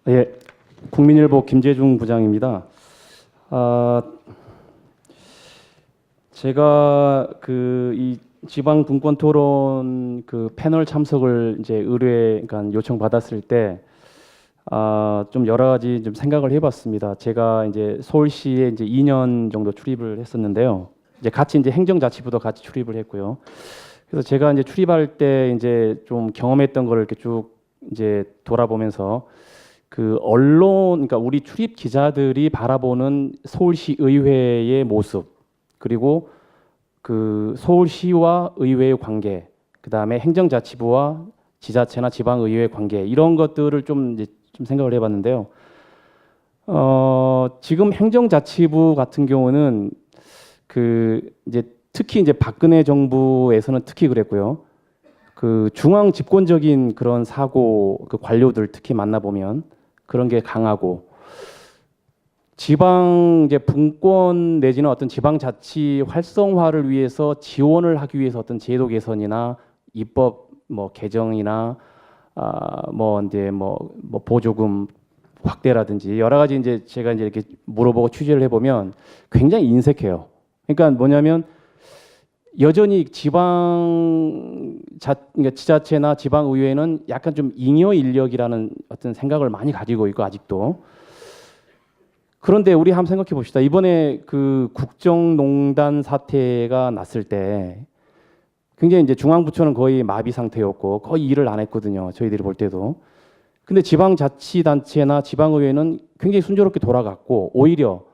예, 국민일보 김재중 부장입니다. 아, 제가 이 지방 분권 토론 패널 참석을 이제 그러니까 요청 받았을 때 좀 여러 가지 좀 생각을 해봤습니다. 제가 이제 서울시에 이제 2년 정도 출입을 했었는데요. 이제 같이 이제 행정자치부도 같이 출입을 했고요. 그래서 제가 이제 출입할 때 이제 좀 경험했던 거를 이렇게 쭉 이제 돌아보면서 언론, 그러니까 우리 출입 기자들이 바라보는 서울시 의회의 모습, 그리고 서울시와 의회의 관계, 그 다음에 행정자치부와 지자체나 지방의회의 관계, 이런 것들을 좀 생각을 해봤는데요. 지금 행정자치부 같은 경우는 이제 특히 이제 박근혜 정부에서는 특히 그랬고요. 중앙 집권적인 그런 사고, 관료들 특히 만나보면 그런 게 강하고, 지방 이제 분권 내지는 어떤 지방자치 활성화를 위해서 지원을 하기 위해서 어떤 제도 개선이나 입법 개정이나 이제 보조금 확대라든지 여러 가지 이제 제가 이제 이렇게 물어보고 취재를 해보면 굉장히 인색해요. 그러니까 뭐냐면 여전히 그러니까 지자체나 지방의회는 약간 좀 잉여 인력이라는 어떤 생각을 많이 가지고 있고 아직도. 그런데 우리 한번 생각해 봅시다. 이번에 국정농단 사태가 났을 때 굉장히 이제 중앙부처는 거의 마비 상태였고 거의 일을 안 했거든요. 저희들이 볼 때도. 근데 지방자치단체나 지방의회는 굉장히 순조롭게 돌아갔고 오히려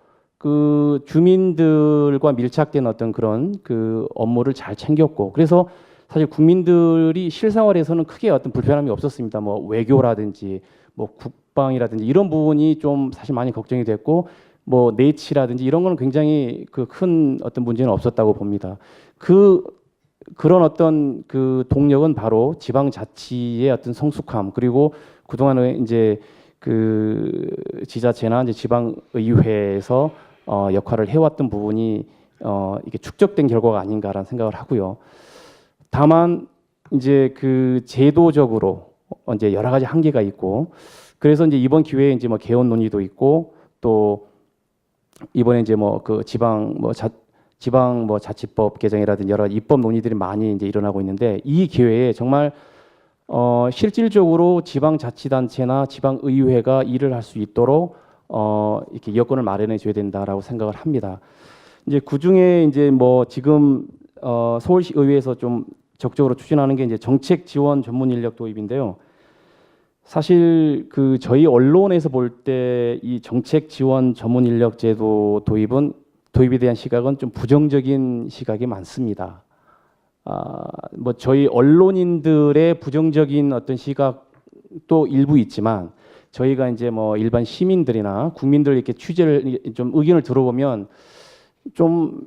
주민들과 밀착된 어떤 그런 업무를 잘 챙겼고, 그래서 사실 국민들이 실생활에서는 크게 어떤 불편함이 없었습니다. 외교라든지 국방이라든지 이런 부분이 좀 사실 많이 걱정이 됐고, 내치라든지 이런 거는 굉장히 큰 어떤 문제는 없었다고 봅니다. 그런 어떤 동력은 바로 지방자치의 어떤 성숙함, 그리고 그동안에 이제 지자체나 이제 지방의회에서 역할을 해왔던 부분이 이게 축적된 결과가 아닌가라는 생각을 하고요. 다만 이제 제도적으로 이제 여러 가지 한계가 있고, 그래서 이제 이번 기회에 이제 개헌 논의도 있고, 또 이번에 이제 지방 자치법 개정이라든지 여러 입법 논의들이 많이 이제 일어나고 있는데, 이 기회에 정말 실질적으로 지방자치단체나 지방의회가 일을 할 수 있도록 이렇게 여건을 마련해 줘야 된다라고 생각을 합니다. 이제 그 중에 이제 지금 서울시 의회에서 좀 적극적으로 추진하는 게 이제 정책 지원 전문 인력 도입인데요. 사실 저희 언론에서 볼 때 이 정책 지원 전문 인력 제도 도입에 대한 시각은 좀 부정적인 시각이 많습니다. 저희 언론인들의 부정적인 어떤 시각도 일부 있지만, 저희가 이제 일반 시민들이나 국민들 이렇게 취재를 좀 의견을 들어보면 좀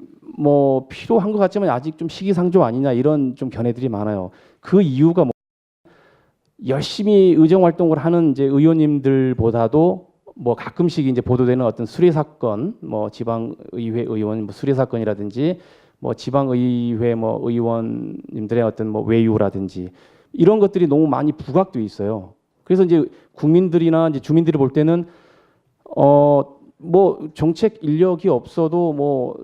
필요한 것 같지만 아직 좀 시기상조 아니냐 이런 좀 견해들이 많아요. 그 이유가 열심히 의정 활동을 하는 이제 의원님들보다도 가끔씩 이제 보도되는 어떤 수뢰 사건, 지방의회 의원 수뢰 사건이라든지 지방의회 의원님들의 어떤 외유라든지 이런 것들이 너무 많이 부각돼 있어요. 그래서 이제 국민들이나 이제 주민들이 볼 때는 정책 인력이 없어도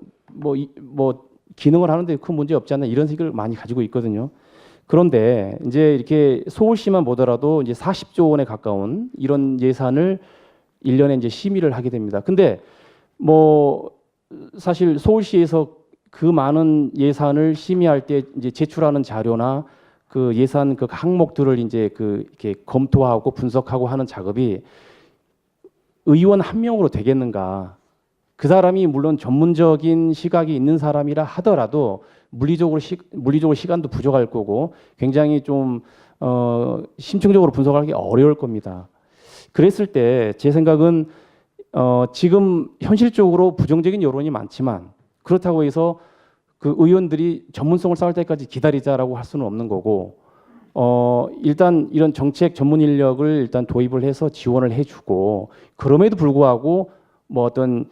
기능을 하는데 큰 문제 없지 않나 이런 생각을 많이 가지고 있거든요. 그런데 이제 이렇게 서울시만 보더라도 이제 40조 원에 가까운 이런 예산을 1년에 이제 심의를 하게 됩니다. 근데 사실 서울시에서 그 많은 예산을 심의할 때 이제 제출하는 자료나 예산 항목들을 이제 이렇게 검토하고 분석하고 하는 작업이 의원 한 명으로 되겠는가? 그 사람이 물론 전문적인 시각이 있는 사람이라 하더라도 물리적으로 시간도 부족할 거고 굉장히 좀 심층적으로 분석하기 어려울 겁니다. 그랬을 때 제 생각은 지금 현실적으로 부정적인 여론이 많지만 그렇다고 해서 의원들이 전문성을 쌓을 때까지 기다리자라고 할 수는 없는 거고, 일단 이런 정책 전문 인력을 일단 도입을 해서 지원을 해주고, 그럼에도 불구하고 어떤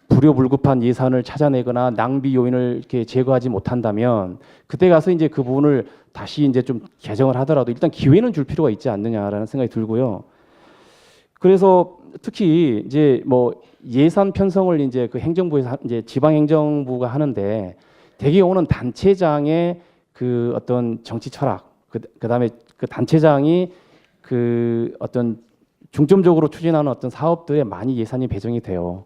불효불급한 예산을 찾아내거나 낭비 요인을 이렇게 제거하지 못한다면 그때 가서 이제 그 부분을 다시 이제 좀 개정을 하더라도 일단 기회는 줄 필요가 있지 않느냐라는 생각이 들고요. 그래서 특히 이제 뭐 예산 편성을 이제 그 행정부에서 이제 지방 행정부가 하는데 대개 오는 단체장의 그 어떤 정치 철학, 그다음에 그 단체장이 그 어떤 중점적으로 추진하는 어떤 사업들에 많이 예산이 배정이 돼요.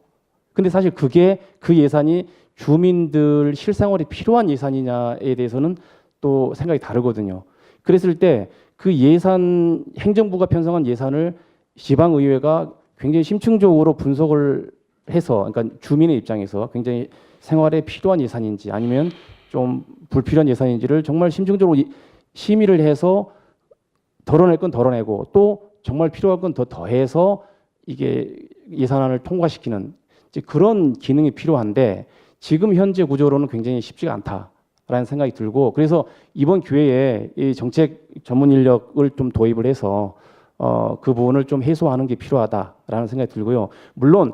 근데 사실 그게 그 예산이 주민들 실생활에 필요한 예산이냐에 대해서는 또 생각이 다르거든요. 그랬을 때 그 예산 행정부가 편성한 예산을 지방의회가 굉장히 심층적으로 분석을 해서, 그러니까 주민의 입장에서 굉장히 생활에 필요한 예산인지 아니면 좀 불필요한 예산인지를 정말 심층적으로 심의를 해서 덜어낼 건 덜어내고 또 정말 필요한 건 더 더해서 이게 예산안을 통과시키는 이제 그런 기능이 필요한데 지금 현재 구조로는 굉장히 쉽지가 않다라는 생각이 들고, 그래서 이번 기회에 이 정책 전문 인력을 좀 도입을 해서 그 부분을 좀 해소하는 게 필요하다라는 생각이 들고요. 물론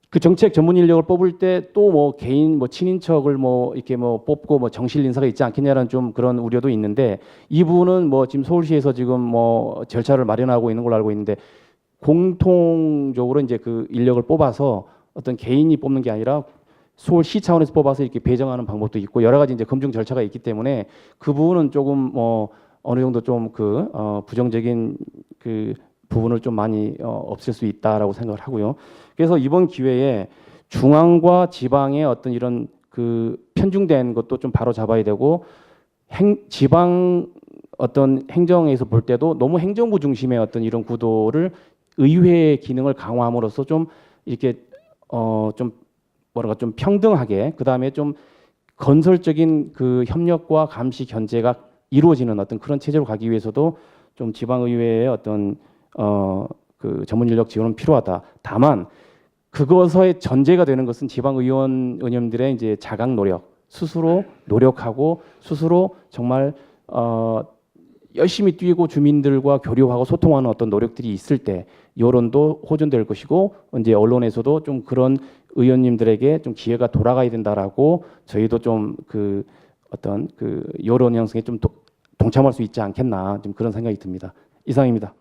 그 정책 전문 인력을 뽑을 때 또 뭐 개인 뭐 친인척을 뭐 이렇게 뭐 뽑고 뭐 정실 인사가 있지 않겠냐라는 좀 그런 우려도 있는데, 이 부분은 뭐 지금 서울시에서 지금 뭐 절차를 마련하고 있는 걸로 알고 있는데 공통적으로 이제 그 인력을 뽑아서 어떤 개인이 뽑는 게 아니라 서울시 차원에서 뽑아서 이렇게 배정하는 방법도 있고 여러 가지 이제 검증 절차가 있기 때문에 그 부분은 조금 뭐 어느 정도 좀 그 부정적인 그 부분을 좀 많이 없앨 수 있다라고 생각을 하고요. 그래서 이번 기회에 중앙과 지방의 어떤 이런 그 편중된 것도 좀 바로 잡아야 되고, 지방 어떤 행정에서 볼 때도 너무 행정부 중심의 어떤 이런 구도를 의회의 기능을 강화함으로써 좀 이렇게 좀 뭐랄까 좀 평등하게, 그 다음에 좀 건설적인 그 협력과 감시 견제가 이루어지는 어떤 그런 체제로 가기 위해서도 좀 지방의회의 어떤 그 전문 인력 지원은 필요하다. 다만 그것의 전제가 되는 것은 의원님들의 이제 자각 노력, 스스로 노력하고 스스로 정말 열심히 뛰고 주민들과 교류하고 소통하는 어떤 노력들이 있을 때 여론도 호전될 것이고, 이제 언론에서도 좀 그런 의원님들에게 좀 기회가 돌아가야 된다라고 저희도 좀 그 어떤 그 여론 형성에 좀 동참할 수 있지 않겠나 좀 그런 생각이 듭니다. 이상입니다.